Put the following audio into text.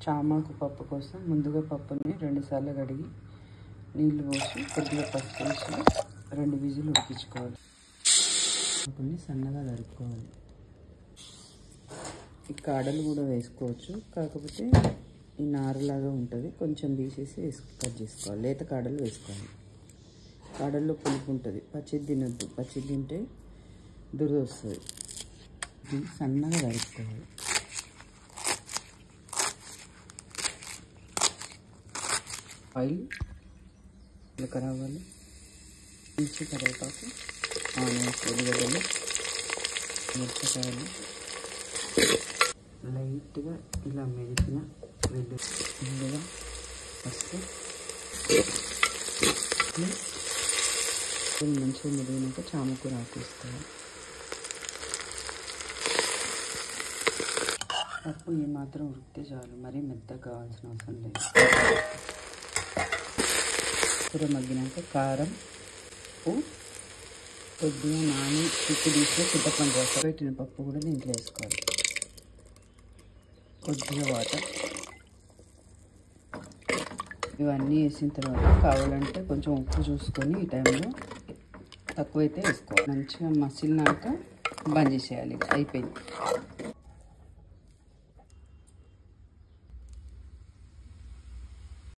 చామాకు పప్పు కోసం ముందుగా పప్పుని 2 సార్లు కడిగి నీళ్లు పోసి కొద్దిగా పసుపు వేసి 2 విజిల్ ఉడికించుకోవాలి. పప్పుని సన్నగా తరుక్కోవాలి. ఈ కాడలు కూడా వేసుకోవచ్చు, కాకపోతే ఈ నారులాగా ఉంటుంది, కొంచెం తీసేసి కట్ చేసుకోవాలి. లేత కాడలు వేసుకోవాలి. కాడల్లో పులుపు ఉంటుంది, పచ్చిది తినొద్దు. పచ్చిది తింటే దురద వస్తుంది. ఇది సన్నగా తరుక్కోవాలి. ఆయిల్ ఉడక రావాలి. మంచి కరివేపాకు, ఆనియన్స్, ఉల్లిగడ్డలు, మిరపకాయలు లైట్గా ఇలా మెరిసిన ముందుగా పసుపు మంచిగా మెరిగినాక చామకూర ఆకేసుకోవాలి. పప్పు ఏమాత్రం ఉడికితే చాలు, మరీ మెత్తగా కావాల్సిన అవసరం లేదు. కూర మగ్గినాక కారం, ఉప్పు, కొద్దిగా నాని చిక్కు తీసిన చింతపండు రసం, పెట్టిన పప్పు కూడా దీంట్లో వేసుకోవాలి. కొద్దిగా వాటర్, ఇవన్నీ వేసిన తర్వాత కావాలంటే కొంచెం ఉప్పు చూసుకొని ఈ టైంలో తక్కువైతే వేసుకోవాలి. మంచిగా మసిలినాక బంద్ చేసేయాలి. అయిపోయింది.